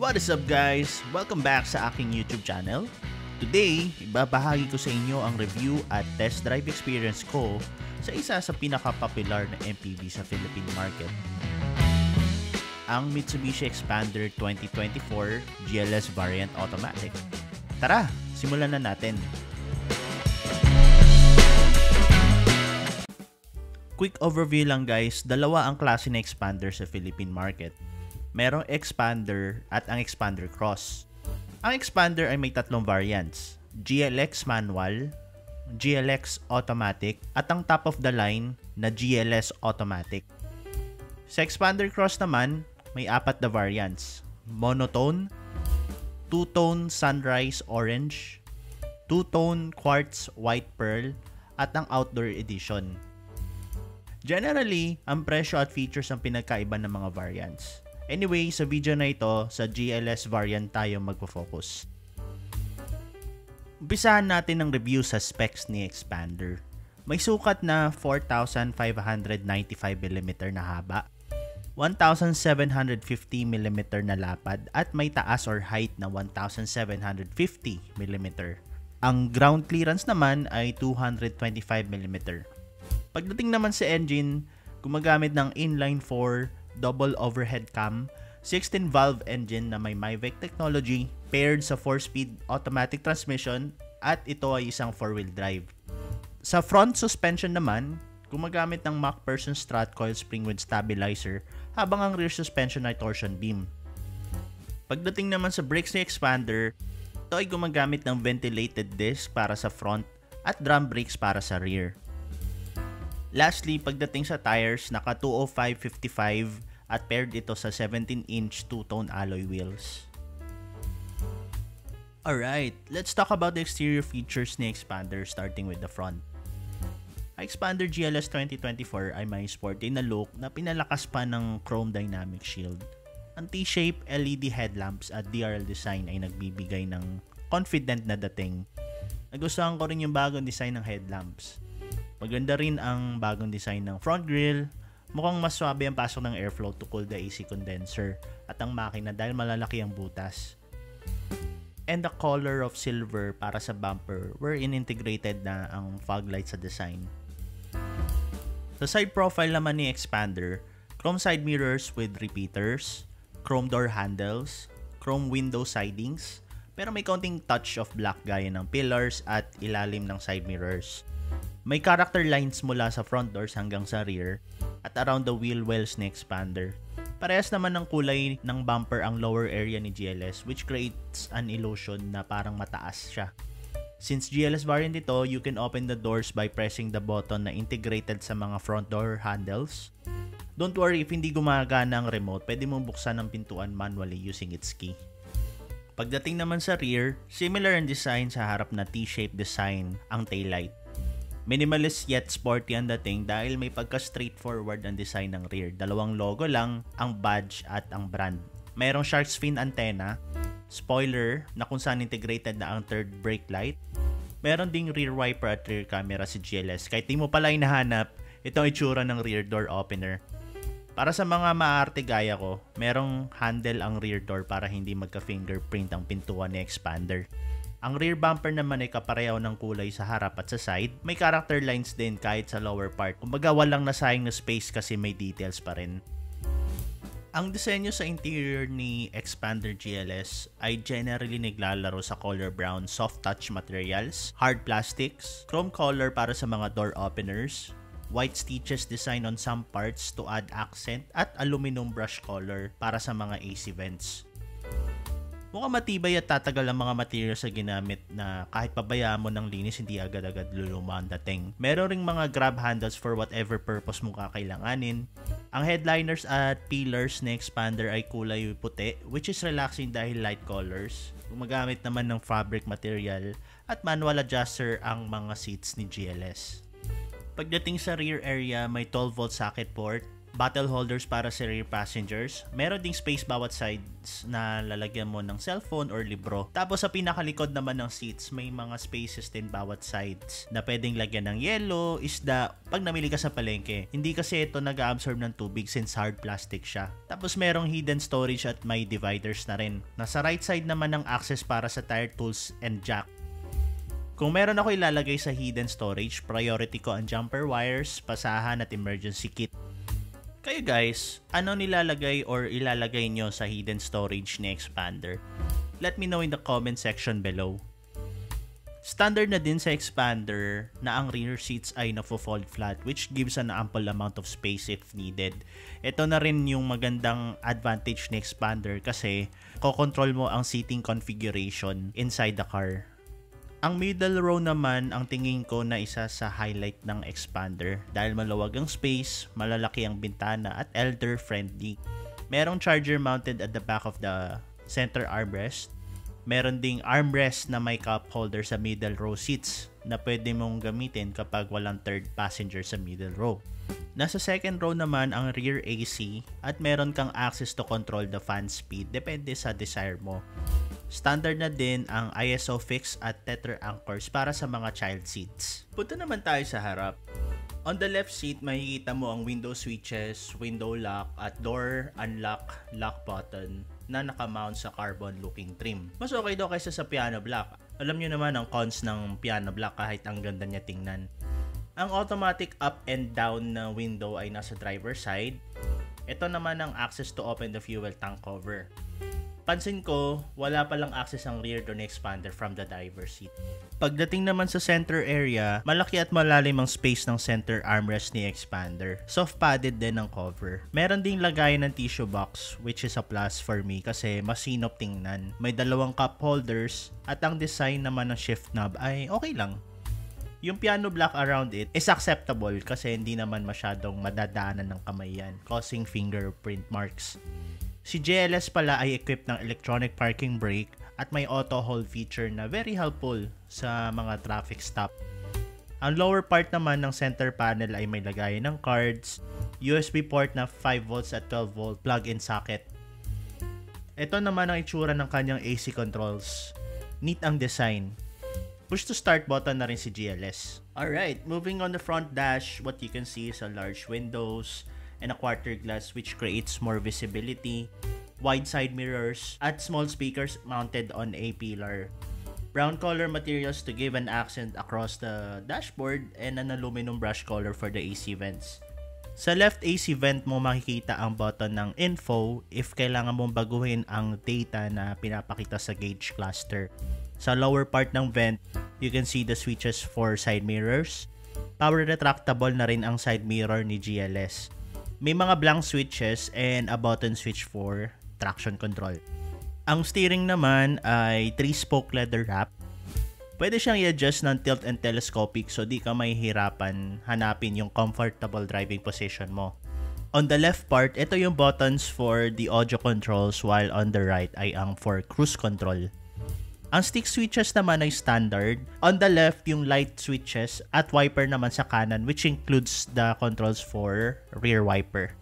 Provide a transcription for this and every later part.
What is up guys? Welcome back sa aking YouTube channel. Today, ibabahagi ko sa inyo ang review at test drive experience ko sa isa sa pinaka-popular na MPV sa Philippine market. Ang Mitsubishi Xpander 2024 GLS Variant Automatic. Tara, simulan na natin. Quick overview lang guys, dalawa ang klase ng Xpander sa Philippine market. Merong Xpander at ang Xpander Cross. Ang Xpander ay may tatlong variants, GLX Manual, GLX Automatic, at ang top of the line na GLS Automatic. Sa Xpander Cross naman, may apat na variants, Monotone, Two-Tone Sunrise Orange, Two-Tone Quartz White Pearl, at ang Outdoor Edition. Generally, ang presyo at features ang pinagkaiba ng mga variants. Anyway, sa video na ito, sa GLS variant tayo magpo-focus. Umpisahan natin ang review sa specs ni Xpander. May sukat na 4,595mm na haba, 1,750mm na lapad, at may taas or height na 1,750mm. Ang ground clearance naman ay 225mm. Pagdating naman sa engine, gumagamit ng inline-4 double overhead cam, 16-valve engine na may MIVEC technology paired sa 4-speed automatic transmission at ito ay isang 4-wheel drive. Sa front suspension naman, gumagamit ng MacPherson strut coil spring with stabilizer habang ang rear suspension ay torsion beam. Pagdating naman sa brakes ni Xpander, ito ay gumagamit ng ventilated disc para sa front at drum brakes para sa rear. Lastly, pagdating sa tires, naka 205/55 at paired ito sa 17-inch two-tone alloy wheels. Alright, let's talk about the exterior features ni Xpander starting with the front. Ang Xpander GLS 2024 ay may sporty na look na pinalakas pa ng chrome dynamic shield. Ang T-shape LED headlamps at DRL design ay nagbibigay ng confident na dating. Nagustuhan ko rin yung bagong design ng headlamps. Maganda rin ang bagong design ng front grille. Mukhang mas swabe ang pasok ng airflow to cool the AC condenser at ang makina dahil malalaki ang butas. And the color of silver para sa bumper wherein integrated na ang fog light sa design. Sa side profile naman ni Xpander, chrome side mirrors with repeaters, chrome door handles, chrome window sidings, pero may kaunting touch of black gaya ng pillars at ilalim ng side mirrors. May character lines mula sa front doors hanggang sa rear at around the wheel wells ni Xpander. Parehas naman ng kulay ng bumper ang lower area ni GLS which creates an illusion na parang mataas siya. Since GLS variant ito, you can open the doors by pressing the button na integrated sa mga front door handles. Don't worry if hindi gumagana ang remote, pwede mong buksan ang pintuan manually using its key. Pagdating naman sa rear, similar ang design sa harap na T-shaped design ang taillight. Minimalist yet sporty ang dating dahil may pagka-straightforward ang design ng rear. Dalawang logo lang, ang badge at ang brand. Mayroong shark's fin antenna, spoiler na kung saan integrated na ang third brake light. Meron ding rear wiper at rear camera si GLS. Kahit di mo pala hinahanap, ito ang itsura ng rear door opener. Para sa mga maarte gaya ko, merong handle ang rear door para hindi magka-fingerprint ang pintuan ni Xpander. Ang rear bumper naman ay kapareho ng kulay sa harap at sa side. May character lines din kahit sa lower part. Kumbaga walang nasayang na space kasi may details pa rin. Ang disenyo sa interior ni Xpander GLS ay generally naglalaro sa color brown soft touch materials, hard plastics, chrome color para sa mga door openers, white stitches design on some parts to add accent, at aluminum brush color para sa mga AC vents. Mukhang matibay at tatagal ang mga materials sa ginamit na kahit pabayaan mo ng linis hindi agad-agad luluma ang dating. Meron ring mga grab handles for whatever purpose mo kakailanganin. Ang headliners at pillars ni Xpander ay kulay puti which is relaxing dahil light colors. Gumagamit naman ng fabric material at manual adjuster ang mga seats ni GLS. Pagdating sa rear area, may 12-volt socket port, bottle holders para sa rear passengers. Meron ding space bawat sides na lalagyan mo ng cellphone or libro. Tapos sa pinakalikod naman ng seats, may mga spaces din bawat sides na pwedeng lagyan ng yelo, isda, pag namili ka sa palengke. Hindi kasi ito nag-absorb ng tubig since hard plastic siya. Tapos merong hidden storage at may dividers na rin. Nasa right side naman ng access para sa tire tools and jack. Kung meron ako ilalagay sa hidden storage, priority ko ang jumper wires, pasahan at emergency kit. Kayo guys, ano nilalagay or ilalagay nyo sa hidden storage ni Xpander? Let me know in the comment section below. Standard na din sa Xpander na ang rear seats ay nafo-fold flat, which gives an ample amount of space if needed. Ito na rin yung magandang advantage ni Xpander kasi kokontrol mo ang seating configuration inside the car. Ang middle row naman ang tingin ko na isa sa highlight ng Xpander dahil maluwag ang space, malalaki ang bintana at elder friendly. Merong charger mounted at the back of the center armrest. Meron ding armrest na may cup holder sa middle row seats na pwede mong gamitin kapag walang third passenger sa middle row. Nasa second row naman ang rear AC at meron kang access to control the fan speed depende sa desire mo. Standard na din ang ISO fix at tether anchors para sa mga child seats. Punta naman tayo sa harap. On the left seat, makikita mo ang window switches, window lock at door unlock lock button na nakamount sa carbon looking trim. Mas okay daw kaysa sa piano black. Alam nyo naman ang cons ng piano black kahit ang ganda niya tingnan. Ang automatic up and down na window ay nasa driver side. Ito naman ang access to open the fuel tank cover. Pansin ko, wala palang access ang rear door ni Xpander from the driver's seat. Pagdating naman sa center area, malaki at malalim ang space ng center armrest ni Xpander. Soft padded din ang cover. Meron ding lagayan ng tissue box, which is a plus for me kasi masinop tingnan. May dalawang cup holders at ang design naman ng shift knob ay okay lang. Yung piano black around it is acceptable kasi hindi naman masyadong madadaanan ng kamay yan, causing fingerprint marks. Si GLS pala ay equipped ng electronic parking brake at may auto hold feature na very helpful sa mga traffic stop. Ang lower part naman ng center panel ay may lagayan ng cards, USB port na 5 volts at 12 volt plug-in socket. Ito naman ang itsura ng kanyang AC controls. Neat ang design. Push to start button na rin si GLS. Alright, moving on the front dash, what you can see is a large windows and a quarter glass which creates more visibility, wide side mirrors, at small speakers mounted on a pillar. Brown color materials to give an accent across the dashboard and an aluminum brush color for the AC vents. Sa left AC vent mo makikita ang button ng info if kailangan mong baguhin ang data na pinapakita sa gauge cluster. Sa lower part ng vent, you can see the switches for side mirrors. Power retractable na rin ang side mirror ni GLS. May mga blank switches and a button switch for traction control. Ang steering naman ay 3-spoke leather wrap. Pwede siyang i-adjust ng tilt and telescopic so di ka mahihirapan hanapin yung comfortable driving position mo. On the left part, ito yung buttons for the audio controls while on the right ay ang for cruise control. Ang stick switches naman ay standard. On the left, yung light switches at wiper naman sa kanan which includes the controls for rear wiper.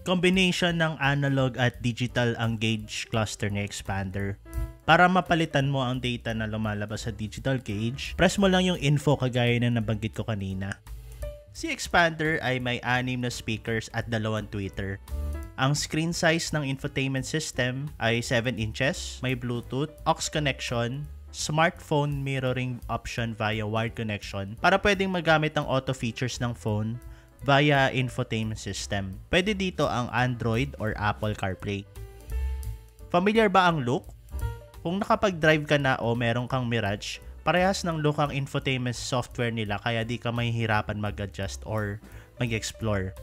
Combination ng analog at digital ang gauge cluster ni Xpander. Para mapalitan mo ang data na lumalabas sa digital gauge, press mo lang yung info kagaya na nabanggit ko kanina. Si Xpander ay may 6 na speakers at 2 tweeter. Ang screen size ng infotainment system ay 7 inches, may Bluetooth, aux connection, smartphone mirroring option via wired connection para pwedeng magamit ang auto features ng phone via infotainment system. Pwede dito ang Android or Apple CarPlay. Familiar ba ang look? Kung nakapag-drive ka na o meron kang Mirage, parehas ng look ang infotainment software nila kaya di ka mahihirapan mag-adjust or mag-explore.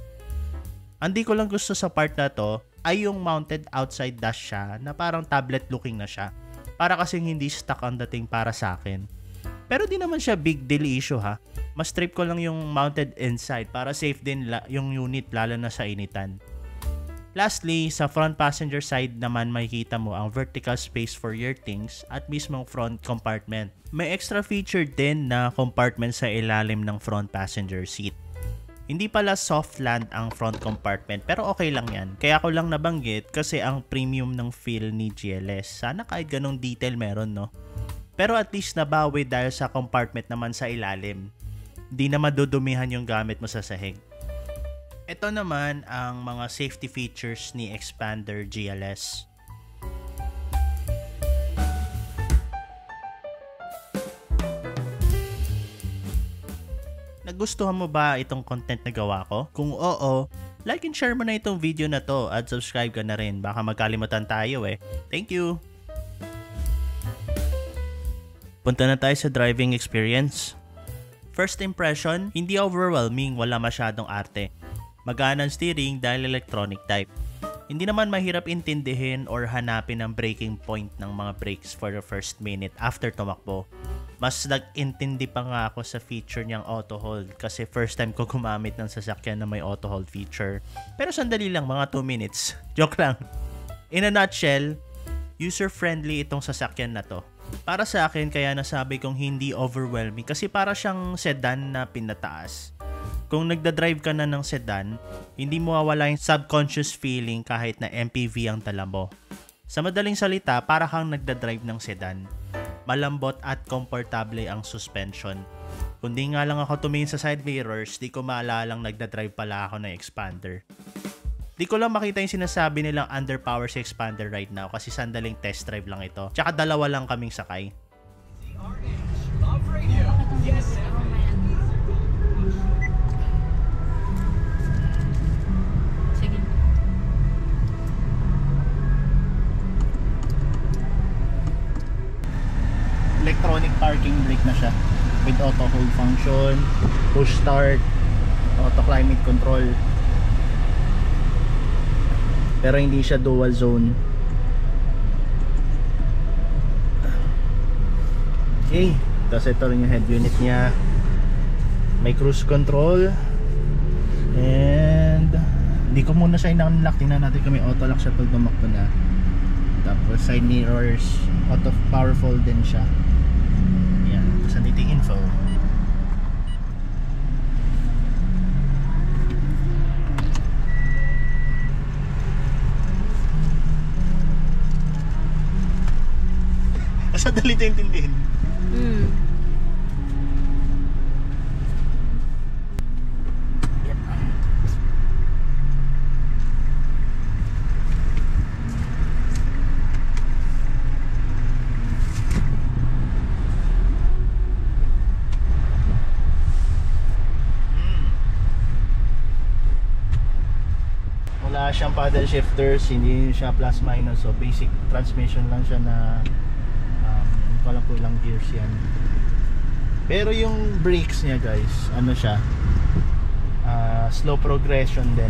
Ang di ko lang gusto sa part na to ay yung mounted outside dash siya na parang tablet looking na siya. Para kasing hindi stock ang dating para sa akin. Pero di naman siya big deal issue ha. Mas trip ko lang yung mounted inside para safe din yung unit lalo na sa initan. Lastly, sa front passenger side naman makikita mo ang vertical space for your things at mismong front compartment. May extra feature din na compartment sa ilalim ng front passenger seat. Hindi pala soft land ang front compartment pero okay lang yan. Kaya ako lang nabanggit kasi ang premium ng feel ni GLS. Sana kahit ganong detail meron, no? Pero at least nabawi dahil sa compartment naman sa ilalim. Di na madudumihan yung gamit mo sa sahig. Ito naman ang mga safety features ni Xpander GLS. Nagustuhan mo ba itong content na gawa ko? Kung oo, like and share mo na itong video na to at subscribe ka na rin. Baka magkalimutan tayo eh. Thank you! Punta na tayo sa driving experience. First impression, hindi overwhelming, wala masyadong arte. Magaan ang steering dahil electronic type. Hindi naman mahirap intindihin or hanapin ang braking point ng mga brakes for the first minute after tumakbo. Mas nag-intindi pa nga ako sa feature niyang auto hold kasi first time ko gumamit ng sasakyan na may auto hold feature. Pero sandali lang, mga 2 minutes. Joke lang. In a nutshell, user-friendly itong sasakyan na to. Para sa akin, kaya nasabi kong hindi overwhelming kasi para siyang sedan na pinataas. Kung nagda-drive ka na ng sedan, hindi mo mawala yung subconscious feeling kahit na MPV ang dala mo. Sa madaling salita, para kang nagda-drive ng sedan. Malambot at komportable ang suspension. Kundi nga lang ako tumingin sa side mirrors, di ko maalalang nagda-drive pala ako ng Xpander. Di ko lang makita yung sinasabi nilang underpower si Xpander right now kasi sandaling test drive lang ito. Tsaka dalawa lang kaming sakay. Electronic parking brake na siya with auto hold function, push start, auto climate control, pero hindi siya dual zone. Okay, tapos ito rin yung head unit nya, may cruise control, and hindi ko muna siya inunlock. Tingnan natin kung may auto lock siya pag tumakbo na. Tapos side mirrors, auto power fold din siya. Sa dating info. Asa dali ito intindihin? Wala siyang paddle shifters, hindi siya plus minus, so basic transmission lang siya na walang pulang gears yan. Pero yung brakes niya guys, ano siya, slow progression din.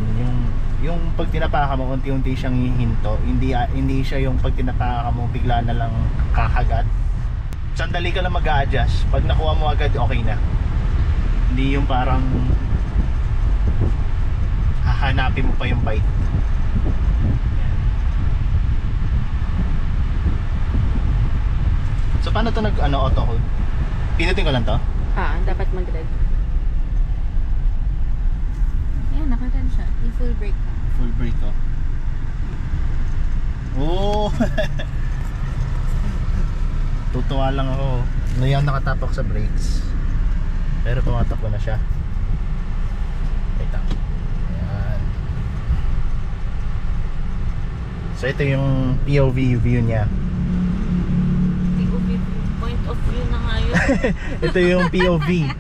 Yung pag tinapakan mo unti-unti siyang hihinto, hindi siya yung pag tinapakan mo bigla na lang kakagat. Sandali ka lang mag-a-adjust, pag nakuha mo agad okay na. Hindi yung parang hahanapin mo pa yung bite. So paano to auto hold? Pinutin ko lang to? Dapat mag-red. Ayan, nakagan siya. I-full brake ka. Full brake ko. Oh! Tutuwa lang ako. Ngayon nakatapak sa brakes. Pero tumatakbo na siya. Wait lang. Ayan. So ito yung POV view niya. Point of view na nga yun. Ito yung POV.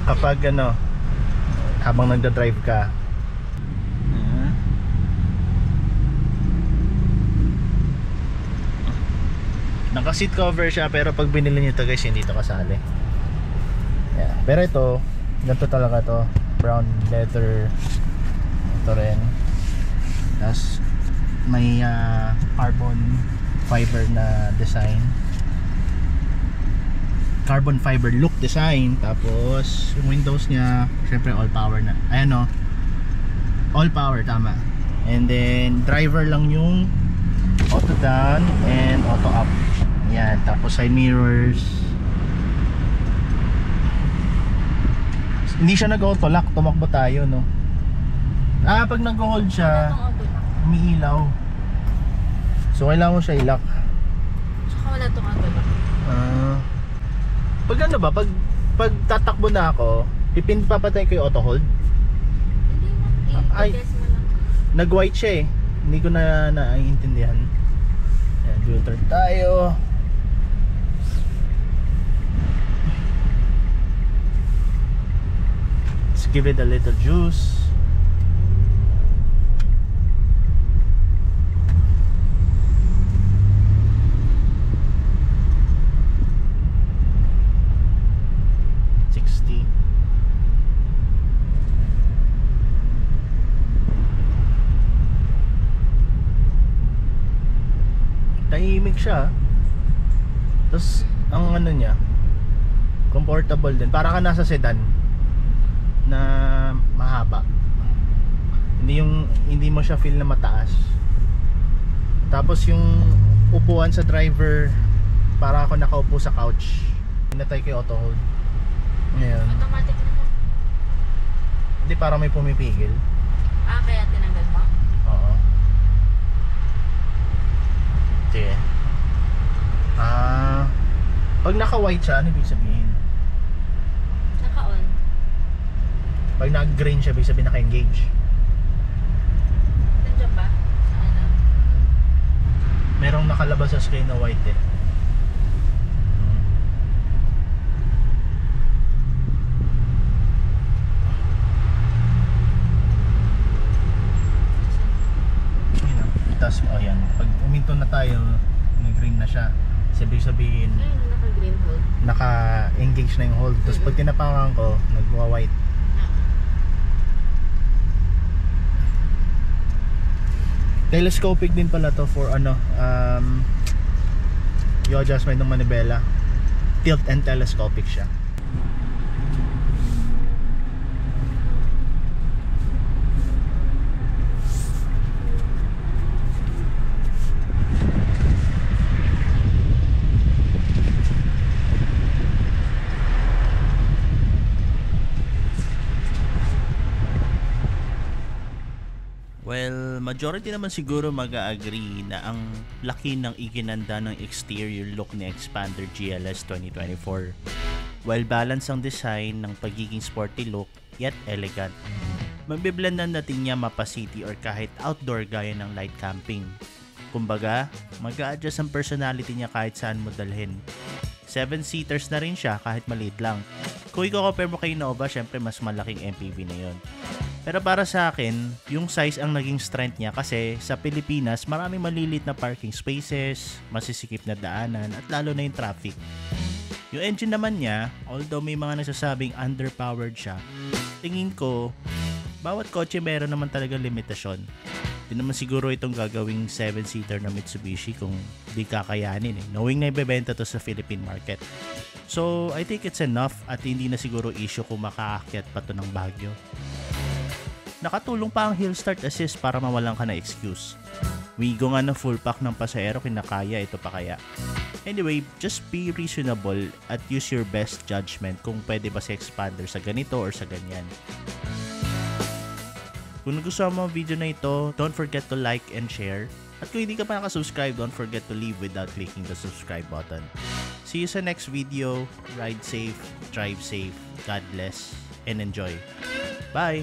Kapag habang nagda-drive ka. Naka-seat cover siya pero pag binili niyo ito guys, hindi ito kasali. Yeah. Pero ito, ganito talaga to. Brown leather. Ito rin. Tapos may carbon fiber na design. Carbon fiber look design. Tapos yung windows niya syempre all power na. Ayan all power, tama. And then driver lang yung auto down and auto up. Yan. Tapos side mirrors. Hindi siya nag-auto-lock, tumakbo tayo, no? Pag nag-hold siya, Wala tong auto lock. umiilaw. So, kailangan mo siya i-lock. Tsaka wala tong auto lock. Pag ano ba, pag tatakbo na ako, papatay ko yung auto hold. Hindi na. Ay. I-guess mo lang. Nag-white siya eh. Hindi ko na naiintindihan. Ayan, U-turn tayo. Let's give it a little juice. Tahimik siya. Tapos ang ano niya, comfortable din. Para ka nasa sedan na mahaba. Hindi mo siya feel na mataas. Tapos yung upuan sa driver, para ako nakaupo sa couch. Pinatay ko yung auto hold. Ngayon. Automatic na to. Hindi, para may pumipigil. Kaya tinanggal mo? Oo. Sige. Pag naka-white siya, ano ibig sabihin? Naka-on. Pag naka-green siya, ibig sabihin naka-engage. Nandiyan ba? Sa ano? Merong nakalabas sa screen na white eh. Tapos, ayan, pag uminto na tayo, nag-green na siya. Sabihin, Ayun, naka-green hold. naka-engage na yung hold. Tapos pag tinapakan ko, nagwa-white. Telescopic din pala to for ano, yung adjustment ng manibela. Tilt and telescopic siya. Well, majority naman siguro mag-agree na ang laki ng iginanda ng exterior look ni Xpander GLS 2024. While balance ang design ng pagiging sporty look, yet elegant. Magbiblendan natin niya mapa city or kahit outdoor gaya ng light camping. Kumbaga, mag-a-adjust ang personality niya kahit saan mo dalhin. 7-seaters na rin siya kahit maliit lang. Kung i-compare mo kay Nova, syempre mas malaking MPV na yon. Pero para sa akin, yung size ang naging strength niya kasi sa Pilipinas maraming malilit na parking spaces, masisikip na daanan at lalo na yung traffic. Yung engine naman niya, although may mga nagsasabing underpowered siya, tingin ko, bawat kotse meron naman talagang limitasyon. Di naman siguro itong gagawing 7-seater na Mitsubishi kung di kakayanin knowing na ibebenta to sa Philippine market. So I think it's enough at hindi na siguro issue kung makaakyat pa to ng Baguio. Nakatulong pa ang hill start assist para mawalan ka na excuse. Wigo nga ng full pack ng pasahero, kinakaya ito pa kaya. Anyway, just be reasonable at use your best judgment kung pwede ba si Xpander sa ganito or sa ganyan. Kung nagustuhan mo ang video na ito, don't forget to like and share. At kung hindi ka pa nakasubscribe, don't forget to leave without clicking the subscribe button. See you sa next video. Ride safe, drive safe, God bless, and enjoy. Bye!